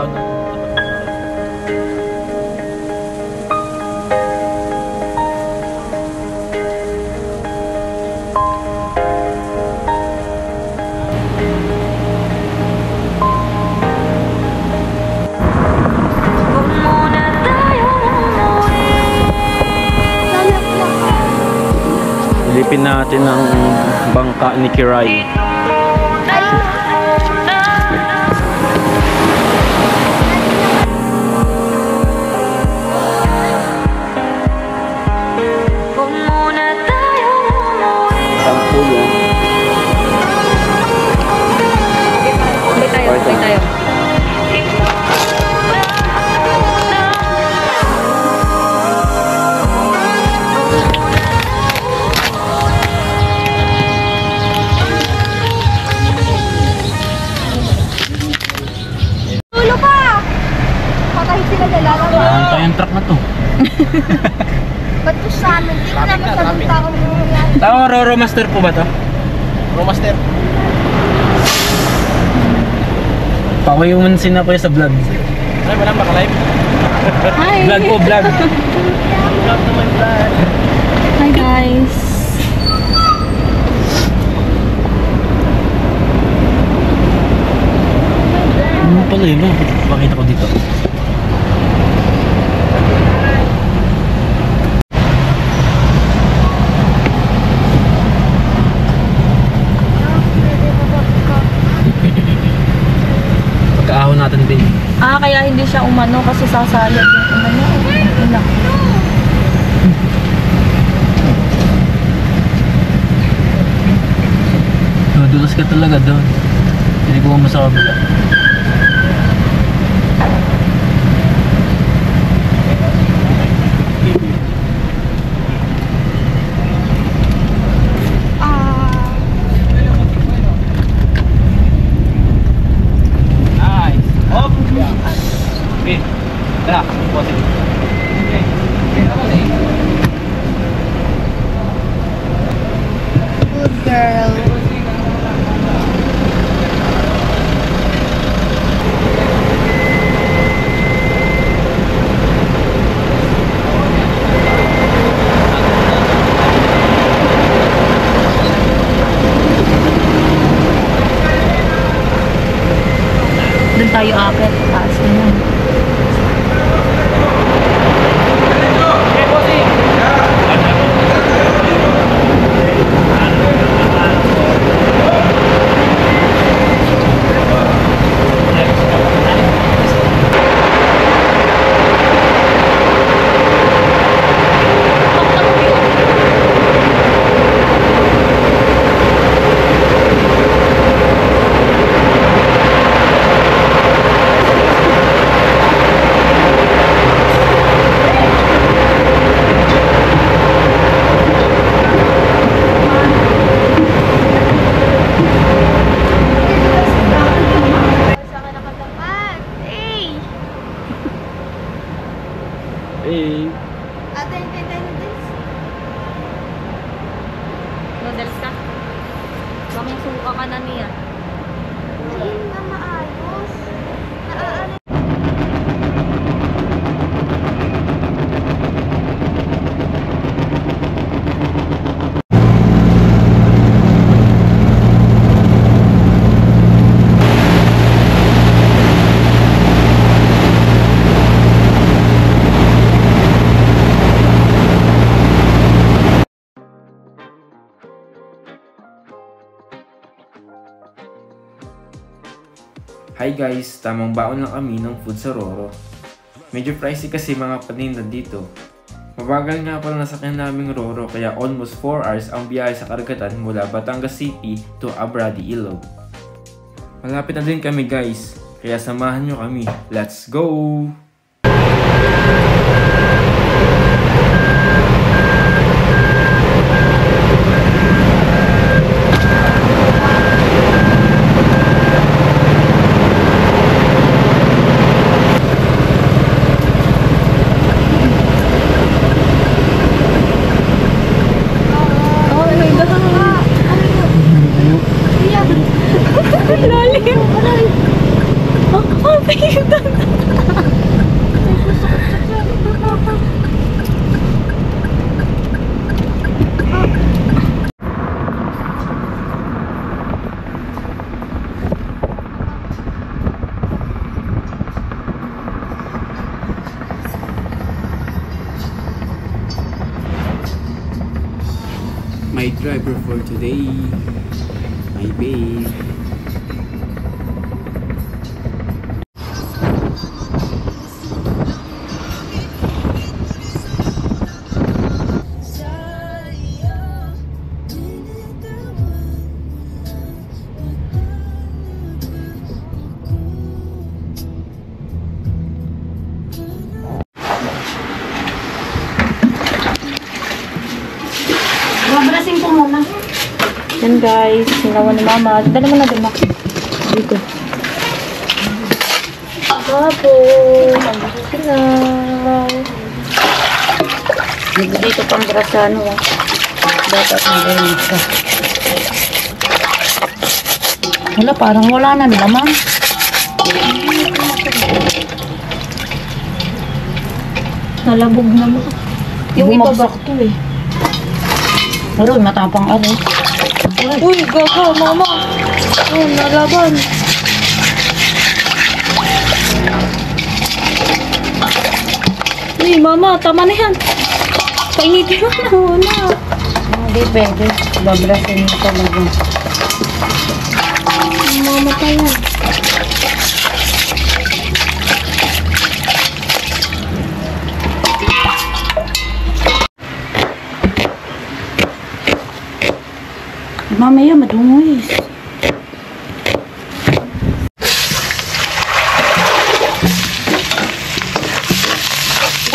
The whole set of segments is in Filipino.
pagkaon ng Silipin natin ang bangka ni Kiray. Yung truck na to. Ba't to sa amin? Hindi ko naman sa taong yan. Tama, Roro Master po ba to? Roro Master. Pakuyuman sina ko sa vlog. Ay, walang baka-live. Hi! Vlog po, vlog. Vlog naman, vlog. Hi guys! Ano pala yun? Pakita ko dito. Pagkaahon natin din. Kaya hindi siya umano kasi sasalad yung umano. Ilang. Dulas ka talaga doon. Hindi ko mo sa kabila. Good girl. Doon tayo akit. Taas na yan. Hey. Noodles ka? Kaming suka ka na niya. Hindi na maayos. Hi guys! Tamang baon lang kami ng food sa Roro. Medyo pricey kasi mga paninda dito. Mabagal nga pala nasakyan naming Roro kaya almost 4 hours ang biyahe sa karagatan mula Batangas City to Abradi, Ilog. Malapit na din kami guys, kaya samahan nyo kami. Let's go! Lalim! Oh, driver for today. My babe. Babarasin ko muna. Yan guys, sinawa ni mama. Dala mo na din ako. Dito. Babo. Nandito sila. Dito pang brasano. Dapat na ganyan ka. Wala, parang wala na naman. Nalabog na mo. Yung iba to eh. Pero matapang ako. Uy, gaga, mama. Oh, nalaban. Uy, mama, tama na yan. Painitin mo na. Hindi pwede. Babrasin mo talaga. Mama pa yan. Mamaya madungis.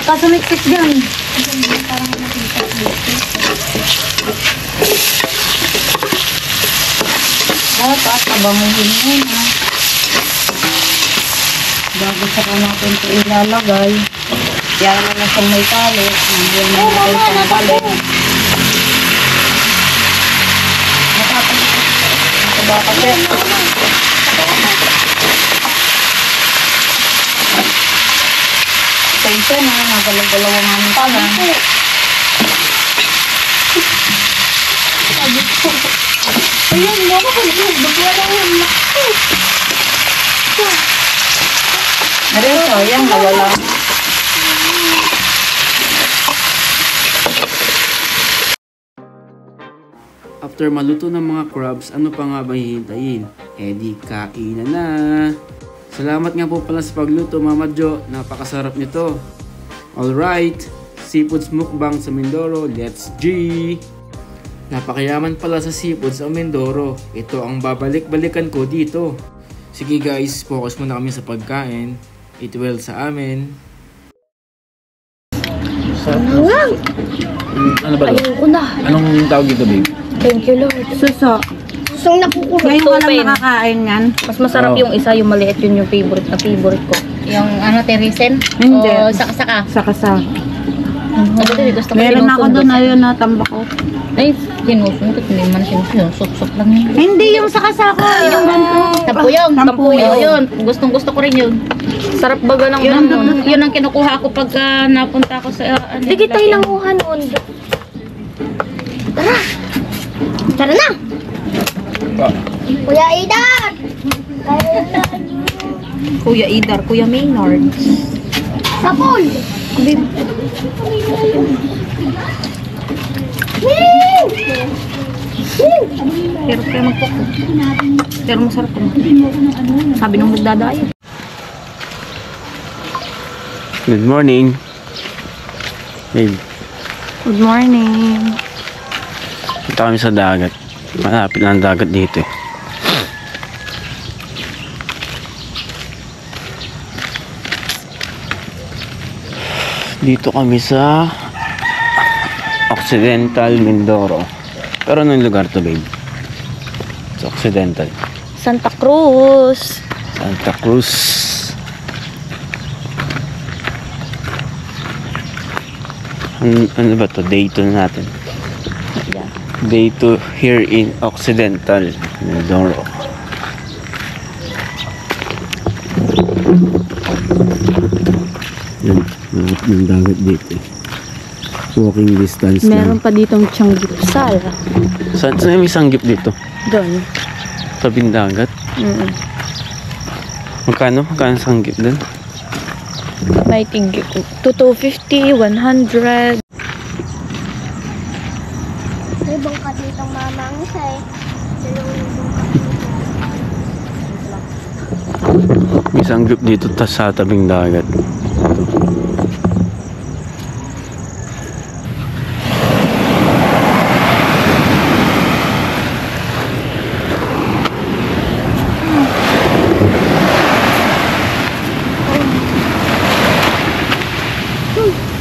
Kasumiksit dyan. Dapat abanguhin muna. Bago sa natin ito ilalagay. Kaya naman sa may tali. Nandiyan na natin sa balik. Bakit yan? Pasensya na, nagalag-galawang namin pala. Ayan, mama ko yun. Bagwala yun. Meron sayang, nawala. After maluto ng mga crabs, ano pa nga ba hihintayin? Eh di kainan na! Salamat nga po pala sa pagluto, Mama Jo. Napakasarap nito. Alright, seafoods mukbang sa Mindoro. Let's G! Napakayaman pala sa seafood sa Mindoro. Ito ang babalik-balikan ko dito. Sige guys, focus muna kami sa pagkain. Eat well sa amin. Ano ba? Ayoko na. Anong tawag dito, babe? Thank you, Lord. Suso. Susong nakukuha. Ngayon ko lang nakakain yan. Mas masarap Oo. yung isa, yung maliit, yun yung favorite ko. Yung ano, terisen? Hindi. O saka-saka. Saka. Gusto ko Meron ako sinusundot. doon ayun na tambak ko. Ay, sinusundot. Hindi man sinusundot lang yun. Hindi yung saka-sako. Yung ganito. Tampuyong, yun. Gustong-gusto ko rin yun. Sarap baga ng ano. Yun ang kinukuha ko pagka napunta ako sa... Sige, tayo lang kuha noon. Tara! Tara na! Kuya Idar! Kuya Idar, Kuya Maynard. Sapol! Pero kaya magpoko. Pero masarap ko. Sabi nung magdadayo. Good morning. Babe, Good morning. punta kami sa dagat. Malapit na ang dagat dito eh. Dito kami sa Occidental Mindoro. Pero anong lugar to, babe? Sa Occidental. Santa Cruz. Santa Cruz. Ano ba to? Day 2 natin. Day 2 here in Occidental Mindoro. Yan, ng dagat dito. Walking distance Meron pa ditong Changgipsal. Saan may sanggip dito? Doon. Tabing dagat? Magkano sanggip doon? May tigil ko. 250, 100. May bangka dito ng mama ang isa eh. May isang group dito sa tabing dagat.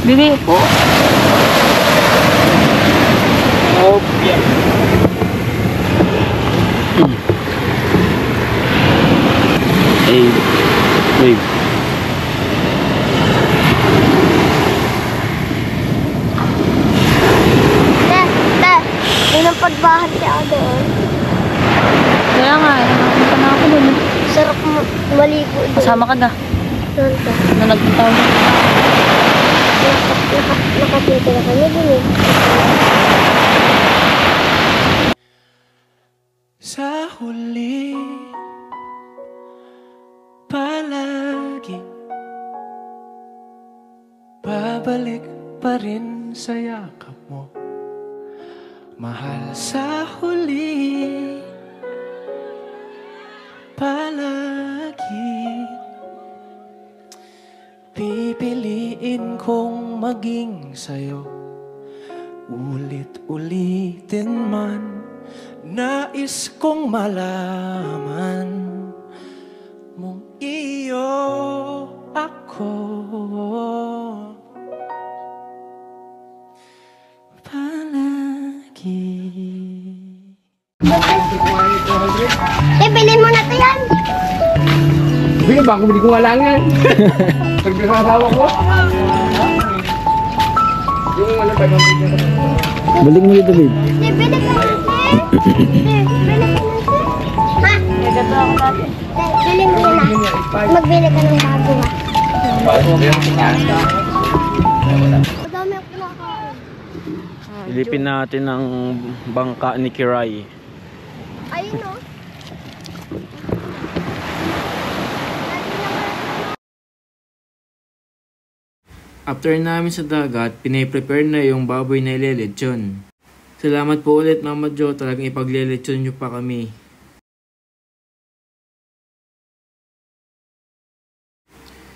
Bibi po. Oh, yeah. Hey, wave. May napagbahan siya doon. Kaya nga, nakapunta na ako dun. Sarap maligo doon. Kasama ka na. Doon ka. Na nagpunta ako. Nakapita na kami dun eh. Sa huli palagi babalik pa rin sa yakap mo, mahal. Sa huli palagi pipiliin kong maging sa'yo, ulit-ulitin man. Nais kong malaman mong iyo ako palagi. Bilhin mo na to yan. Sige, baka bili ko nga lang yan. Pagkakasawa ko. Yung ano, 500. Balik mo dito, babe. Bili ka na. Bili ka na. Ha? Bili mo na. Magbili ka ng bago ha. Madami ako kinakain. Ilipin natin ang bangka ni Kiray. Ayun o. After namin sa dagat, pinaprepare na yung baboy na ilelechon. Salamat po ulit Mama Jo, talagang ipaglelechon nyo pa kami.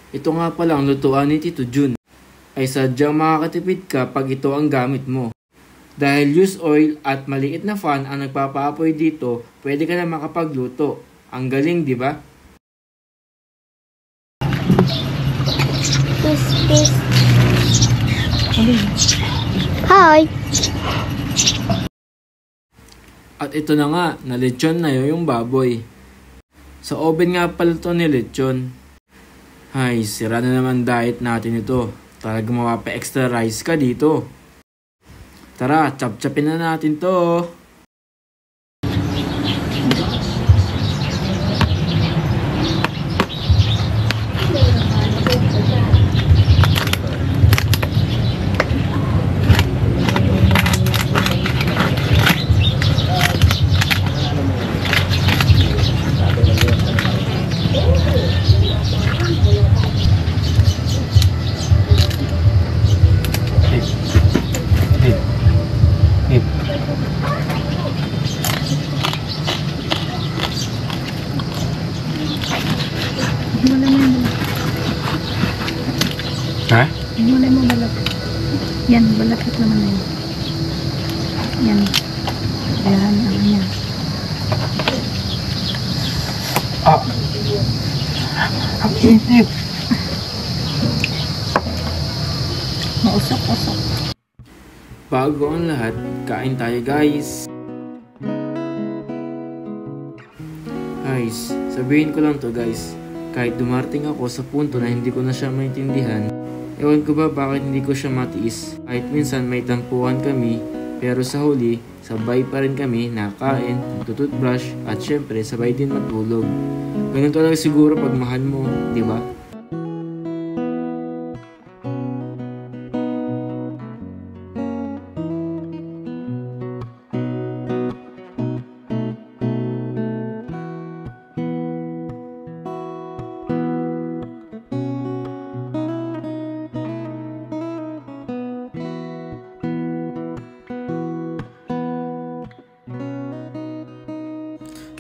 Ito nga pala ang lutuan ni Tito Jun. Ay sadyang makakatipid ka pag ito ang gamit mo. Dahil used oil at maliit na fan ang nagpapaapoy dito, pwede ka na makapagluto. Ang galing, di ba? Peace. Hi. At ito na nga, nalechon na yung baboy. Sa oven nga pala ito nilechon. Ay, sira na naman diet natin ito. Talagang mapapa-extra rice ka dito. Tara, chop-chopin na natin to. Ha? Hinulay mo balapit. Yan, balapit naman na yun. Yan. Ayan, ang yan. Ang inip. Mausok-usok. Bago ang lahat, kain tayo guys. Guys, sabihin ko lang to guys. Kahit dumarating ako sa punto na hindi ko na siya maintindihan, ewan ko ba bakit hindi ko siya matiis. Kahit minsan may tampuhan kami, pero sa huli, sabay pa rin kami nakain, tututbrush, at syempre sabay din matulog. Ganun talaga siguro pag mahal mo, di ba?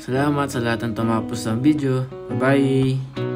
Salamat sa lahat ng tumapos ng video. Bye-bye!